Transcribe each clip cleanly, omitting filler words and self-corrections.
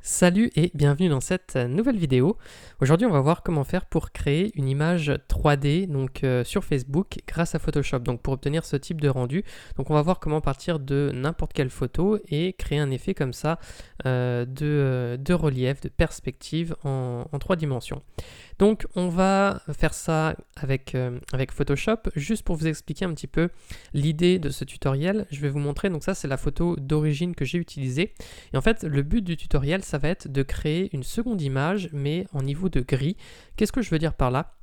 Salut et bienvenue dans cette nouvelle vidéo. Aujourd'hui, on va voir comment faire pour créer une image 3D sur Facebook grâce à Photoshop. Donc pour obtenir ce type de rendu, on va voir comment partir de n'importe quelle photo et créer un effet comme ça de relief, de perspective en 3 dimensions. Donc on va faire ça avec Photoshop. Juste pour vous expliquer un petit peu l'idée de ce tutoriel, je vais vous montrer, donc ça c'est la photo d'origine que j'ai utilisée. Et en fait, le but du tutoriel, ça va être de créer une seconde image, mais en niveau de gris. Qu'est-ce que je veux dire par là ?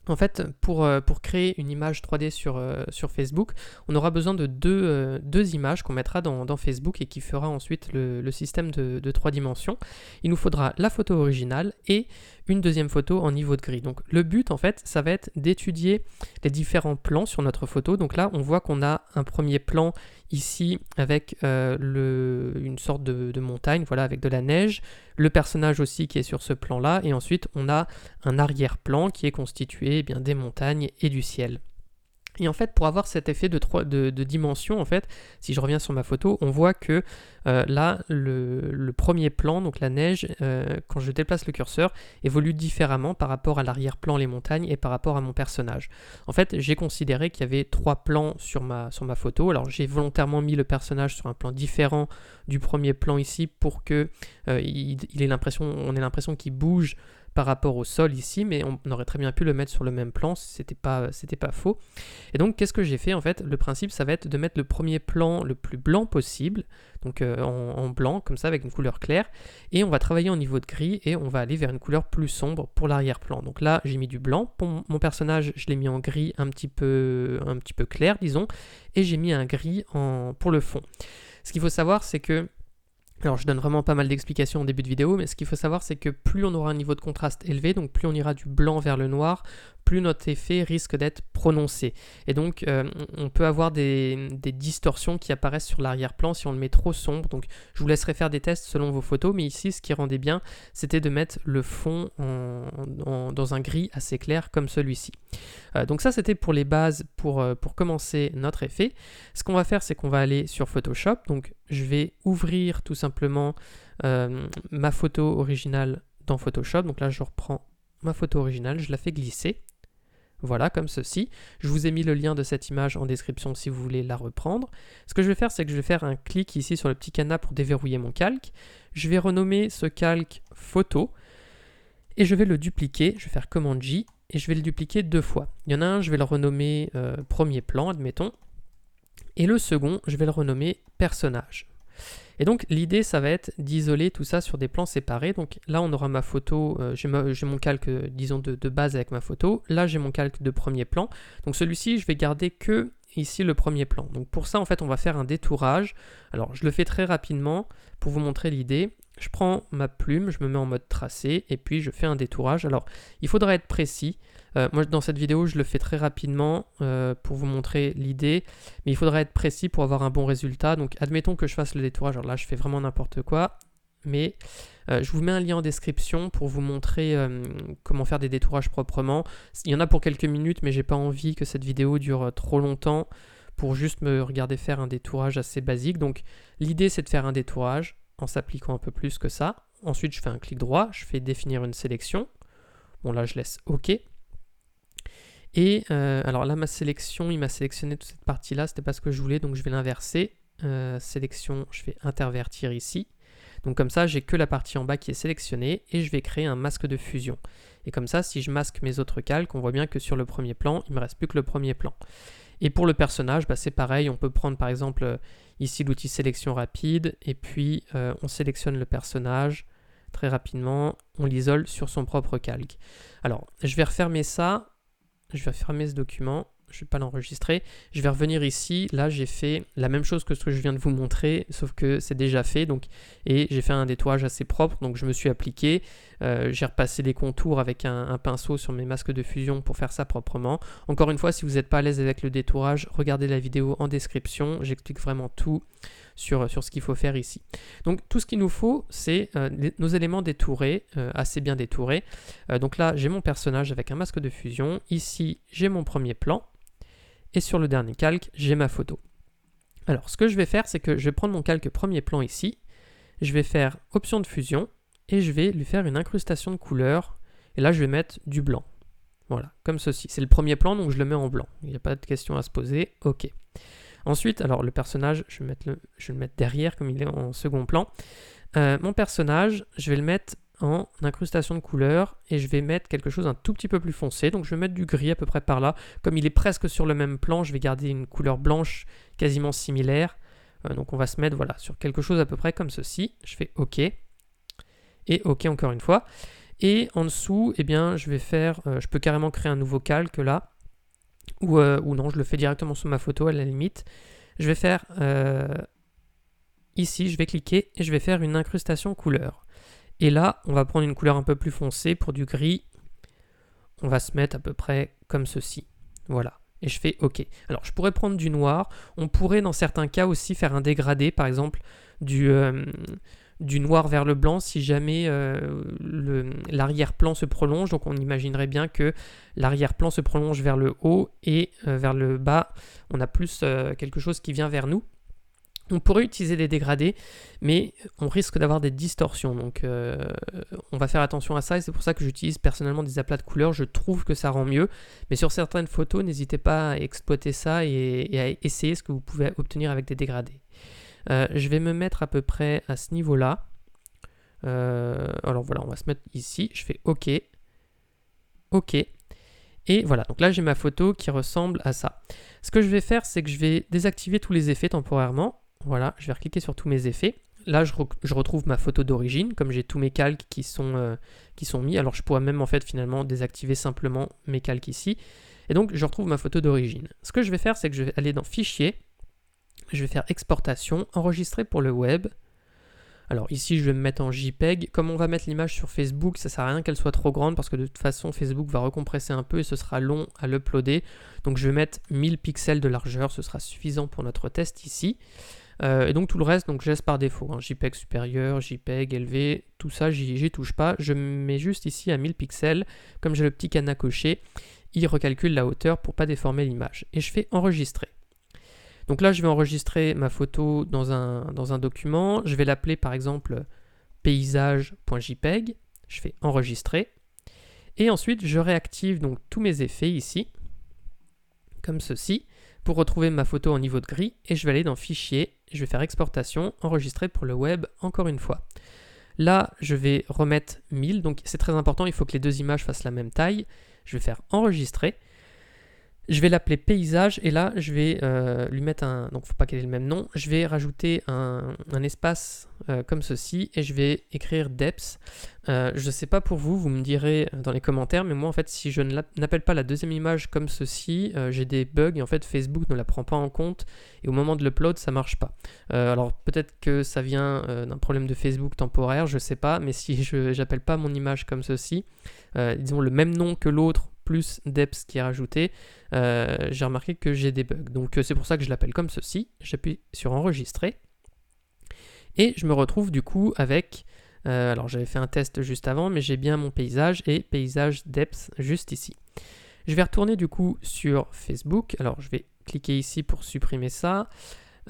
En fait, pour créer une image 3D sur Facebook, on aura besoin de deux images qu'on mettra dans Facebook et qui fera ensuite le système de 3 dimensions. Il nous faudra la photo originale et une deuxième photo en niveau de gris. Donc le but, en fait, ça va être d'étudier les différents plans sur notre photo. Donc là, on voit qu'on a un premier plan ici avec une sorte de montagne, voilà, avec de la neige, le personnage aussi qui est sur ce plan-là, et ensuite on a un arrière-plan qui est constitué des montagnes et du ciel. Et en fait, pour avoir cet effet de dimension, en fait, si je reviens sur ma photo, on voit que là, le premier plan, donc la neige, quand je déplace le curseur, évolue différemment par rapport à l'arrière-plan, les montagnes, et par rapport à mon personnage. En fait, j'ai considéré qu'il y avait 3 plans sur ma photo. Alors, j'ai volontairement mis le personnage sur un plan différent du premier plan ici pour que on ait l'impression qu'il bouge par rapport au sol ici, mais on aurait très bien pu le mettre sur le même plan, c'était pas faux. Et donc qu'est-ce que j'ai fait en fait ? Le principe, ça va être de mettre le premier plan le plus blanc possible, donc en blanc comme ça avec une couleur claire, et on va travailler en niveau de gris et on va aller vers une couleur plus sombre pour l'arrière-plan. Donc là j'ai mis du blanc, pour mon personnage je l'ai mis en gris un petit peu clair disons, et j'ai mis un gris pour le fond. Ce qu'il faut savoir, c'est que alors je donne vraiment pas mal d'explications en début de vidéo, mais ce qu'il faut savoir, c'est que plus on aura un niveau de contraste élevé, donc plus on ira du blanc vers le noir, plus notre effet risque d'être prononcé. Et donc on peut avoir des distorsions qui apparaissent sur l'arrière-plan si on le met trop sombre. Donc je vous laisserai faire des tests selon vos photos, mais ici ce qui rendait bien, c'était de mettre le fond dans un gris assez clair comme celui-ci. Donc ça c'était pour les bases, pour commencer notre effet. Ce qu'on va faire, c'est qu'on va aller sur Photoshop. Donc je vais ouvrir tout simplement ma photo originale dans Photoshop. Donc là je reprends ma photo originale, je la fais glisser. Voilà, comme ceci. Je vous ai mis le lien de cette image en description si vous voulez la reprendre. Ce que je vais faire, c'est que je vais faire un clic ici sur le petit cadenas pour déverrouiller mon calque. Je vais renommer ce calque photo et je vais le dupliquer. Je vais faire commande J et je vais le dupliquer 2 fois. Il y en a un, je vais le renommer premier plan, admettons. Et le second, je vais le renommer personnage. Et donc l'idée, ça va être d'isoler tout ça sur des plans séparés. Donc là, on aura ma photo, j'ai mon calque, disons, de base avec ma photo. Là, j'ai mon calque de premier plan. Donc celui-ci, je vais garder que ici le premier plan. Donc pour ça, en fait, on va faire un détourage. Alors, je le fais très rapidement pour vous montrer l'idée. Je prends ma plume, je me mets en mode tracé et puis je fais un détourage. Alors, il faudra être précis. Moi, dans cette vidéo, je le fais très rapidement pour vous montrer l'idée, mais il faudra être précis pour avoir un bon résultat. Donc, admettons que je fasse le détourage. Alors là, je fais vraiment n'importe quoi, mais je vous mets un lien en description pour vous montrer comment faire des détourages proprement. Il y en a pour quelques minutes, mais j'ai pas envie que cette vidéo dure trop longtemps pour juste me regarder faire un détourage assez basique. Donc, l'idée, c'est de faire un détourage en s'appliquant un peu plus que ça. Ensuite, je fais un clic droit, je fais définir une sélection. Bon, là, je laisse OK. Et alors là, ma sélection, il m'a sélectionné toute cette partie-là, c'était pas ce que je voulais, donc je vais l'inverser. Sélection, je fais intervertir ici. Donc comme ça, j'ai que la partie en bas qui est sélectionnée et je vais créer un masque de fusion. Et comme ça, si je masque mes autres calques, on voit bien que sur le premier plan, il me reste plus que le premier plan. Et pour le personnage, c'est pareil, on peut prendre par exemple ici l'outil sélection rapide et puis on sélectionne le personnage très rapidement, on l'isole sur son propre calque. Alors, je vais refermer ça. Je vais fermer ce document, je ne vais pas l'enregistrer. Je vais revenir ici, là j'ai fait la même chose que ce que je viens de vous montrer, sauf que c'est déjà fait, et j'ai fait un détourage assez propre, donc je me suis appliqué, j'ai repassé les contours avec un pinceau sur mes masques de fusion pour faire ça proprement. Encore une fois, si vous n'êtes pas à l'aise avec le détourage, regardez la vidéo en description, j'explique vraiment tout sur ce qu'il faut faire ici. Donc tout ce qu'il nous faut, c'est nos éléments détourés, assez bien détourés. Donc là, j'ai mon personnage avec un masque de fusion. Ici, j'ai mon premier plan. Et sur le dernier calque, j'ai ma photo. Alors, ce que je vais faire, c'est que je vais prendre mon calque premier plan ici. Je vais faire option de fusion. et je vais lui faire une incrustation de couleurs. Et là, je vais mettre du blanc. Voilà, comme ceci. C'est le premier plan, donc je le mets en blanc. Il n'y a pas de question à se poser. OK. Ensuite, alors le personnage, je vais le mettre derrière comme il est en second plan. Mon personnage, je vais le mettre en incrustation de couleurs et je vais mettre quelque chose un tout petit peu plus foncé. Donc je vais mettre du gris à peu près par là. Comme il est presque sur le même plan, je vais garder une couleur blanche quasiment similaire. Donc on va se mettre voilà, sur quelque chose à peu près comme ceci. Je fais OK. Et OK encore une fois. Et en dessous, eh bien, je vais faire, je peux carrément créer un nouveau calque là. Ou non, je le fais directement sur ma photo à la limite. Je vais faire ici, je vais cliquer et je vais faire une incrustation couleur. Et là, on va prendre une couleur un peu plus foncée pour du gris. On va se mettre à peu près comme ceci. Voilà. Et je fais OK. Alors, je pourrais prendre du noir. On pourrait, dans certains cas aussi, faire un dégradé, par exemple, du noir vers le blanc si jamais l'arrière-plan se prolonge. Donc, on imaginerait bien que l'arrière-plan se prolonge vers le haut et vers le bas, on a plus quelque chose qui vient vers nous. On pourrait utiliser des dégradés, mais on risque d'avoir des distorsions. Donc, on va faire attention à ça et c'est pour ça que j'utilise personnellement des aplats de couleurs. Je trouve que ça rend mieux. Mais sur certaines photos, n'hésitez pas à exploiter ça et à essayer ce que vous pouvez obtenir avec des dégradés. Je vais me mettre à peu près à ce niveau-là. Alors voilà, on va se mettre ici. Je fais OK. OK. Et voilà, donc là j'ai ma photo qui ressemble à ça. Ce que je vais faire, c'est que je vais désactiver tous les effets temporairement. Voilà, je vais recliquer sur tous mes effets. Là, je retrouve ma photo d'origine, comme j'ai tous mes calques qui sont mis. Alors, je pourrais même en fait finalement désactiver simplement mes calques ici. Et donc, je retrouve ma photo d'origine. Ce que je vais faire, c'est que je vais aller dans Fichier. Je vais faire Exportation, Enregistrer pour le web. Alors ici, je vais me mettre en JPEG. Comme on va mettre l'image sur Facebook, ça ne sert à rien qu'elle soit trop grande parce que de toute façon, Facebook va recompresser un peu et ce sera long à l'uploader. Donc, je vais mettre 1000 pixels de largeur. Ce sera suffisant pour notre test ici. Et donc tout le reste, donc je laisse par défaut, hein, JPEG supérieur, JPEG élevé, tout ça j'y touche pas, je mets juste ici à 1000 pixels, comme j'ai le petit cadenas coché, il recalcule la hauteur pour pas déformer l'image, et je fais enregistrer. Donc là je vais enregistrer ma photo dans un document, je vais l'appeler par exemple paysage.jpeg, je fais enregistrer, et ensuite je réactive donc tous mes effets ici, comme ceci, pour retrouver ma photo en niveau de gris, et je vais aller dans Fichier, je vais faire Exportation, Enregistrer pour le web, encore une fois. Là, je vais remettre 1000, donc c'est très important, il faut que les deux images fassent la même taille. Je vais faire Enregistrer. Je vais l'appeler Paysage, et là, je vais lui mettre un... Donc, il ne faut pas qu'elle ait le même nom. Je vais rajouter un espace comme ceci, et je vais écrire Depth. Je ne sais pas pour vous, vous me direz dans les commentaires, mais moi, en fait, si je n'appelle pas la deuxième image comme ceci, j'ai des bugs, et en fait, Facebook ne la prend pas en compte, et au moment de l'upload, ça ne marche pas. Alors, peut-être que ça vient d'un problème de Facebook temporaire, je ne sais pas, mais si je n'appelle pas mon image comme ceci, disons le même nom que l'autre, plus depth qui est rajouté, j'ai remarqué que j'ai des bugs. Donc c'est pour ça que je l'appelle comme ceci. J'appuie sur enregistrer. Et je me retrouve du coup avec, alors j'avais fait un test juste avant, mais j'ai bien mon paysage et paysage depth juste ici. Je vais retourner du coup sur Facebook. Alors je vais cliquer ici pour supprimer ça.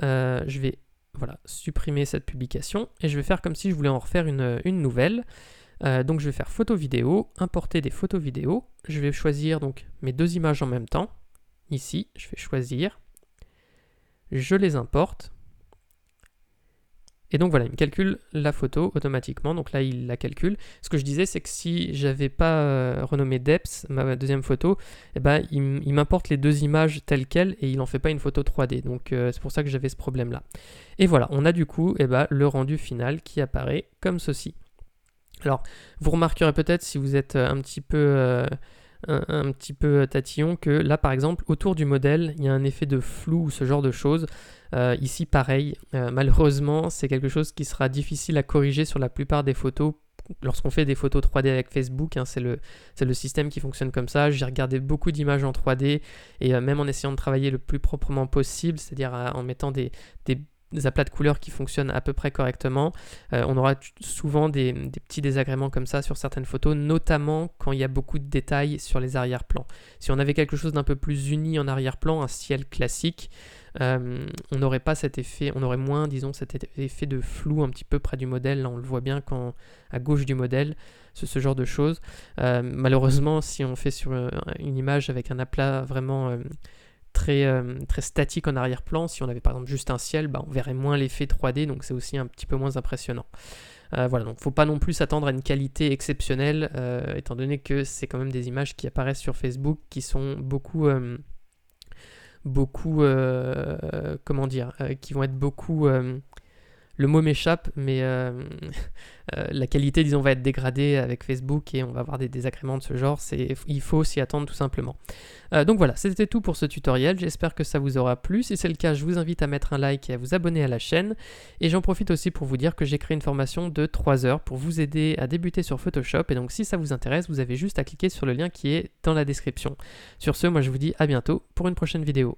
Je vais voilà, supprimer cette publication et je vais faire comme si je voulais en refaire une nouvelle. Donc je vais faire photo vidéo, importer des photos vidéo. Je vais choisir donc mes deux images en même temps. Ici, je vais choisir. Je les importe. Et donc voilà, il me calcule la photo automatiquement. Donc là, il la calcule. Ce que je disais, c'est que si j'avais pas renommé Depth, ma deuxième photo, eh ben, il m'importe les deux images telles quelles et il n'en fait pas une photo 3D. Donc c'est pour ça que j'avais ce problème-là. Et voilà, on a du coup le rendu final qui apparaît comme ceci. Alors, vous remarquerez peut-être si vous êtes un petit peu tatillon que là, par exemple, autour du modèle, il y a un effet de flou ou ce genre de choses. Ici, pareil, malheureusement, c'est quelque chose qui sera difficile à corriger sur la plupart des photos. Lorsqu'on fait des photos 3D avec Facebook, hein, c'est le système qui fonctionne comme ça. J'ai regardé beaucoup d'images en 3D et même en essayant de travailler le plus proprement possible, c'est-à-dire en mettant des aplats de couleurs qui fonctionnent à peu près correctement. On aura souvent des petits désagréments comme ça sur certaines photos, notamment quand il y a beaucoup de détails sur les arrière-plans. Si on avait quelque chose d'un peu plus uni en arrière-plan, un ciel classique, on n'aurait pas cet effet, on aurait moins, disons, cet effet de flou un petit peu près du modèle. Là, on le voit bien quand à gauche du modèle, ce genre de choses. Malheureusement, si on fait sur une image avec un aplat vraiment très statique en arrière-plan, si on avait par exemple juste un ciel, on verrait moins l'effet 3D, donc c'est aussi un petit peu moins impressionnant. Voilà, donc il ne faut pas non plus s'attendre à une qualité exceptionnelle, étant donné que c'est quand même des images qui apparaissent sur Facebook qui sont qui vont être beaucoup... le mot m'échappe, mais la qualité, disons, va être dégradée avec Facebook et on va avoir des désagréments de ce genre. Il faut s'y attendre tout simplement. Donc voilà, c'était tout pour ce tutoriel. J'espère que ça vous aura plu. Si c'est le cas, je vous invite à mettre un like et à vous abonner à la chaîne. Et j'en profite aussi pour vous dire que j'ai créé une formation de 3 heures pour vous aider à débuter sur Photoshop. Et donc si ça vous intéresse, vous avez juste à cliquer sur le lien qui est dans la description. Sur ce, moi je vous dis à bientôt pour une prochaine vidéo.